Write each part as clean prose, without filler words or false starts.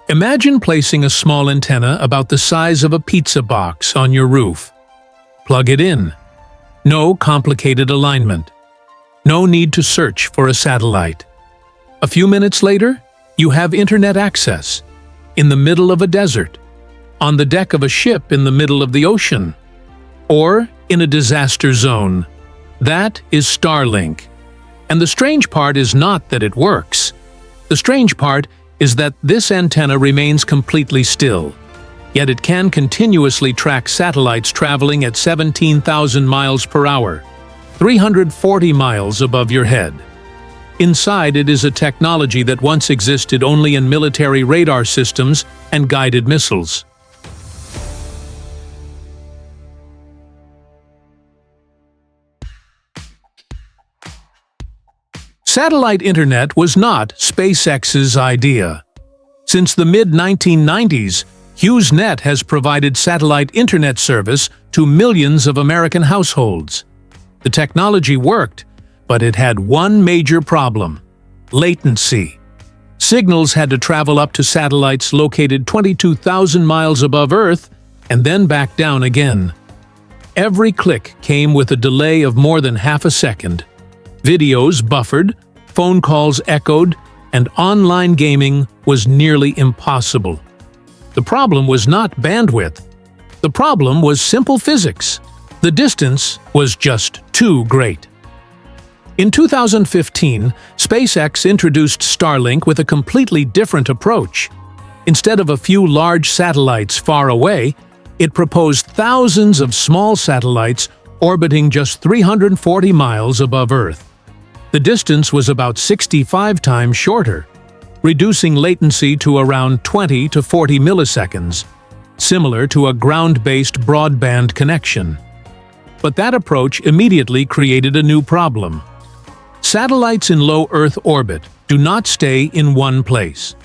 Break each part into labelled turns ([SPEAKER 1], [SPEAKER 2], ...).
[SPEAKER 1] Imagine placing a small antenna about the size of a pizza box on your roof. Plug it in. No complicated alignment. No need to search for a satellite. A few minutes later, you have internet access. In the middle of a desert, on the deck of a ship in the middle of the ocean, or in a disaster zone. That is Starlink. And the strange part is not that it works. The strange part is that this antenna remains completely still, yet it can continuously track satellites traveling at 17,000 miles per hour, 340 miles above your head. Inside it is a technology that once existed only in military radar systems and guided missiles. Satellite internet was not SpaceX's idea. Since the mid-1990s, HughesNet has provided satellite internet service to millions of American households. The technology worked, but it had one major problem: latency. Signals had to travel up to satellites located 22,000 miles above Earth and then back down again. Every click came with a delay of more than half a second. Videos buffered, phone calls echoed, and online gaming was nearly impossible. The problem was not bandwidth. The problem was simple physics. The distance was just too great. In 2015, SpaceX introduced Starlink with a completely different approach. Instead of a few large satellites far away, it proposed thousands of small satellites orbiting just 340 miles above Earth. The distance was about 65 times shorter, reducing latency to around 20 to 40 milliseconds, similar to a ground-based broadband connection. But that approach immediately created a new problem. Satellites in low Earth orbit do not stay in one place.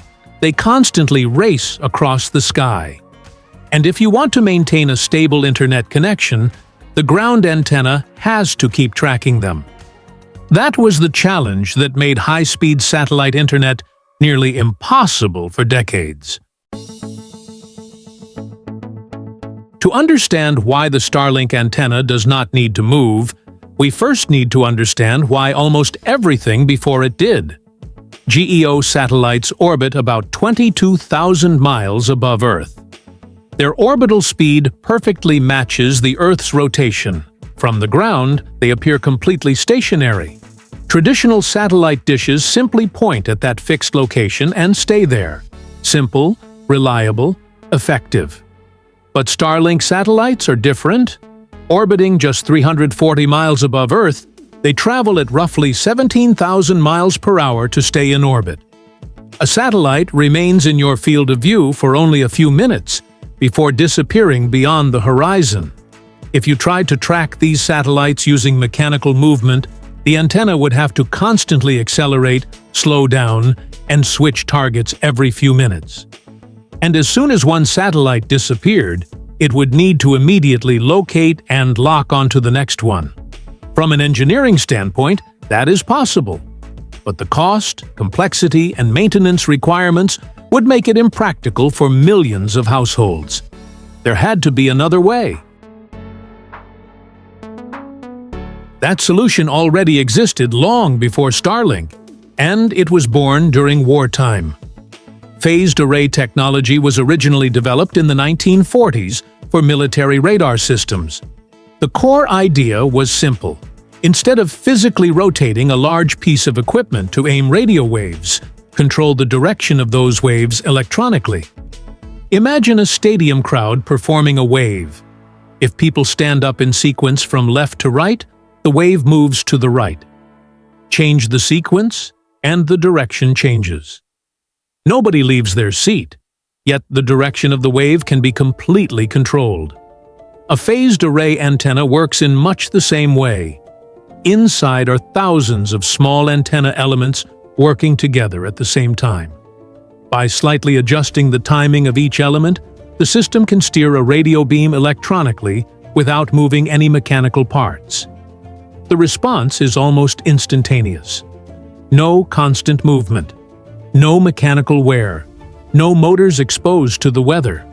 [SPEAKER 1] They constantly race across the sky. And if you want to maintain a stable internet connection, the ground antenna has to keep tracking them. That was the challenge that made high-speed satellite internet nearly impossible for decades. To understand why the Starlink antenna does not need to move, we first need to understand why almost everything before it did. GEO satellites orbit about 22,000 miles above Earth. Their orbital speed perfectly matches the Earth's rotation. From the ground, they appear completely stationary. Traditional satellite dishes simply point at that fixed location and stay there. Simple, reliable, effective. But Starlink satellites are different. Orbiting just 340 miles above Earth, they travel at roughly 17,000 miles per hour to stay in orbit. A satellite remains in your field of view for only a few minutes before disappearing beyond the horizon. If you tried to track these satellites using mechanical movement, the antenna would have to constantly accelerate, slow down, and switch targets every few minutes. And as soon as one satellite disappeared, it would need to immediately locate and lock onto the next one. From an engineering standpoint, that is possible. But the cost, complexity, and maintenance requirements would make it impractical for millions of households. There had to be another way. That solution already existed long before Starlink, and it was born during wartime. Phased array technology was originally developed in the 1940s for military radar systems. The core idea was simple. Instead of physically rotating a large piece of equipment to aim radio waves, control the direction of those waves electronically. Imagine a stadium crowd performing a wave. If people stand up in sequence from left to right, the wave moves to the right. Change the sequence, and the direction changes. Nobody leaves their seat, yet the direction of the wave can be completely controlled. A phased array antenna works in much the same way. Inside are thousands of small antenna elements working together at the same time. By slightly adjusting the timing of each element, the system can steer a radio beam electronically without moving any mechanical parts. The response is almost instantaneous. No constant movement, no mechanical wear, no motors exposed to the weather.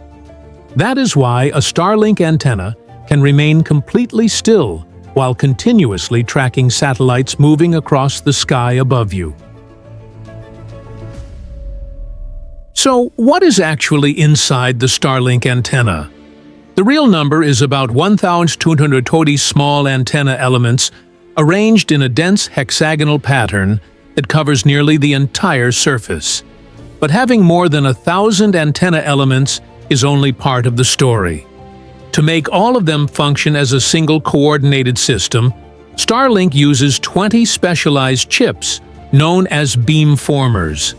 [SPEAKER 1] That is why a Starlink antenna can remain completely still while continuously tracking satellites moving across the sky above you. So, what is actually inside the Starlink antenna? The real number is about 1,220 small antenna elements arranged in a dense hexagonal pattern that covers nearly the entire surface. But having more than 1,000 antenna elements is only part of the story. To make all of them function as a single coordinated system, Starlink uses 20 specialized chips known as beamformers.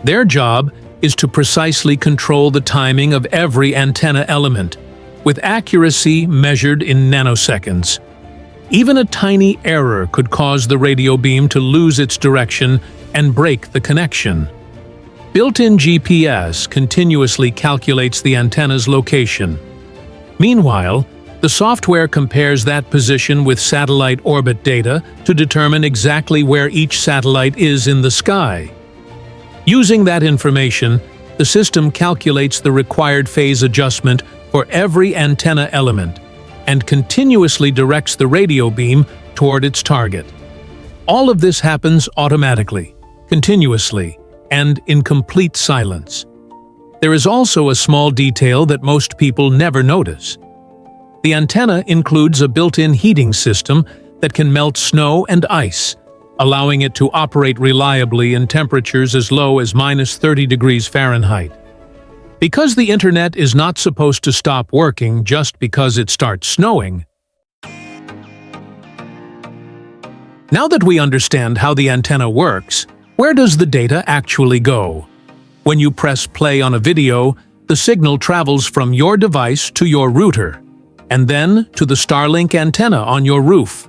[SPEAKER 1] Their job is to precisely control the timing of every antenna element, with accuracy measured in nanoseconds. Even a tiny error could cause the radio beam to lose its direction and break the connection. Built-in GPS continuously calculates the antenna's location. Meanwhile, the software compares that position with satellite orbit data to determine exactly where each satellite is in the sky. Using that information, the system calculates the required phase adjustment for every antenna element and continuously directs the radio beam toward its target. All of this happens automatically, continuously, and in complete silence. There is also a small detail that most people never notice. The antenna includes a built-in heating system that can melt snow and ice, allowing it to operate reliably in temperatures as low as -30 degrees Fahrenheit. Because the internet is not supposed to stop working just because it starts snowing. Now that we understand how the antenna works, where does the data actually go? When you press play on a video, the signal travels from your device to your router, and then to the Starlink antenna on your roof.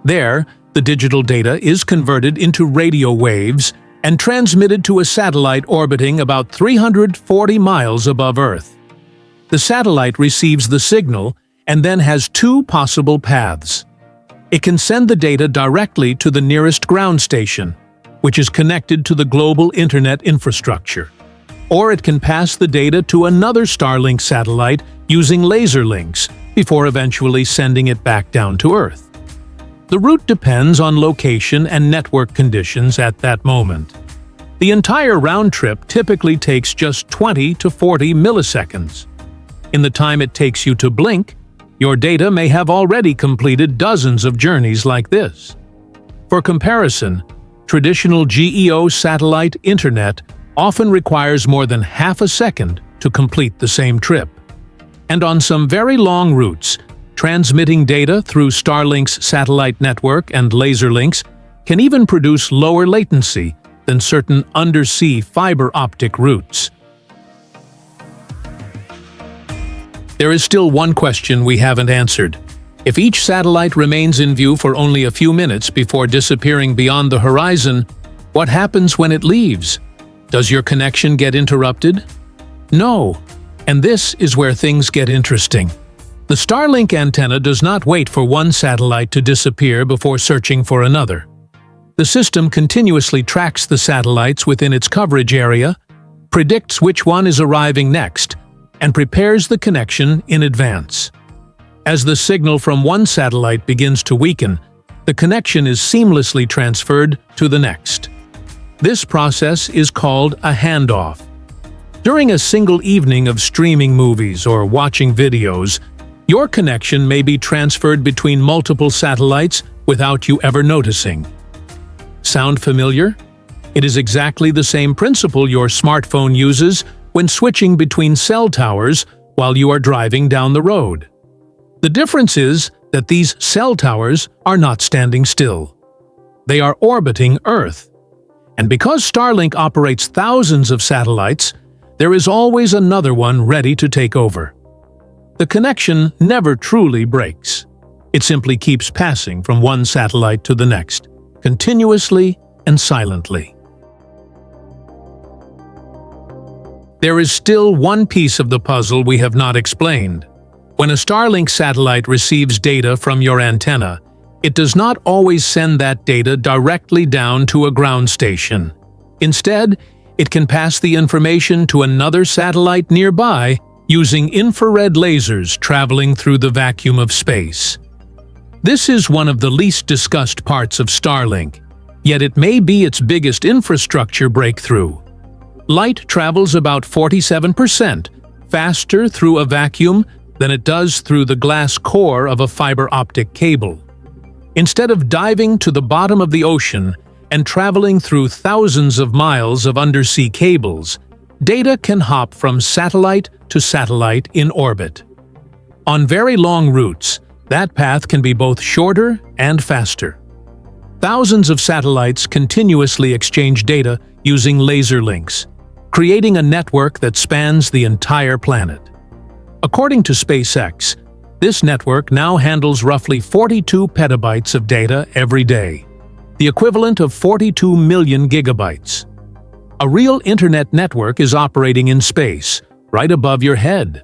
[SPEAKER 1] There, the digital data is converted into radio waves and transmitted to a satellite orbiting about 340 miles above Earth. The satellite receives the signal and then has two possible paths. It can send the data directly to the nearest ground station, which is connected to the global internet infrastructure. Or it can pass the data to another Starlink satellite using laser links before eventually sending it back down to Earth. The route depends on location and network conditions at that moment. The entire round trip typically takes just 20 to 40 milliseconds. In the time it takes you to blink, your data may have already completed dozens of journeys like this. For comparison, traditional GEO satellite internet often requires more than half a second to complete the same trip. And on some very long routes, transmitting data through Starlink's satellite network and laser links can even produce lower latency than certain undersea fiber optic routes. There is still one question we haven't answered. If each satellite remains in view for only a few minutes before disappearing beyond the horizon, what happens when it leaves? Does your connection get interrupted? No. And this is where things get interesting. The Starlink antenna does not wait for one satellite to disappear before searching for another. The system continuously tracks the satellites within its coverage area, predicts which one is arriving next, and prepares the connection in advance. As the signal from one satellite begins to weaken, the connection is seamlessly transferred to the next. This process is called a handoff. During a single evening of streaming movies or watching videos, your connection may be transferred between multiple satellites without you ever noticing. Sound familiar? It is exactly the same principle your smartphone uses when switching between cell towers while you are driving down the road. The difference is that these cell towers are not standing still. They are orbiting Earth. And because Starlink operates thousands of satellites, there is always another one ready to take over. The connection never truly breaks. It simply keeps passing from one satellite to the next, continuously and silently. There is still one piece of the puzzle we have not explained. When a Starlink satellite receives data from your antenna, it does not always send that data directly down to a ground station. Instead, It can pass the information to another satellite nearby using infrared lasers traveling through the vacuum of space. This is one of the least discussed parts of Starlink, yet it may be its biggest infrastructure breakthrough. Light travels about 47% faster through a vacuum than it does through the glass core of a fiber optic cable. Instead of diving to the bottom of the ocean and traveling through thousands of miles of undersea cables, data can hop from satellite to satellite in orbit. On very long routes, that path can be both shorter and faster. Thousands of satellites continuously exchange data using laser links, creating a network that spans the entire planet. According to SpaceX, this network now handles roughly 42 petabytes of data every day, the equivalent of 42 million gigabytes. A real internet network is operating in space, right above your head.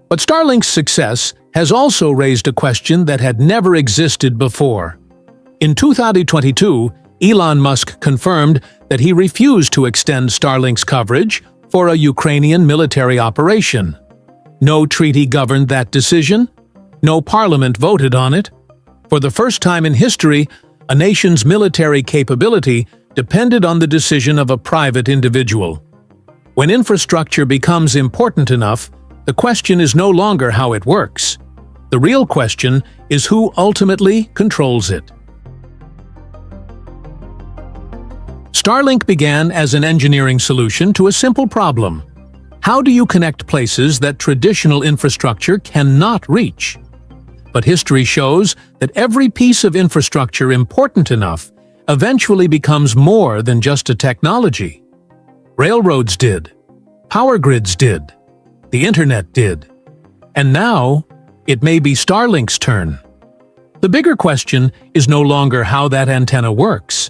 [SPEAKER 1] But Starlink's success has also raised a question that had never existed before. In 2022, Elon Musk confirmed that he refused to extend Starlink's coverage for a Ukrainian military operation. No treaty governed that decision. No parliament voted on it. For the first time in history, a nation's military capability depended on the decision of a private individual. When infrastructure becomes important enough, the question is no longer how it works. The real question is who ultimately controls it. Starlink began as an engineering solution to a simple problem. How do you connect places that traditional infrastructure cannot reach? But history shows that every piece of infrastructure important enough eventually becomes more than just a technology. Railroads did. Power grids did. The internet did. And now, it may be Starlink's turn. The bigger question is no longer how that antenna works.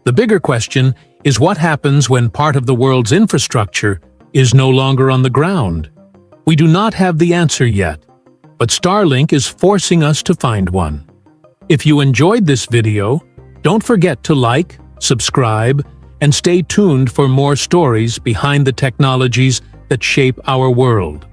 [SPEAKER 1] The bigger question is what happens when part of the world's infrastructure is no longer on the ground. We do not have the answer yet, but Starlink is forcing us to find one. If you enjoyed this video, don't forget to like, subscribe, and stay tuned for more stories behind the technologies that shape our world.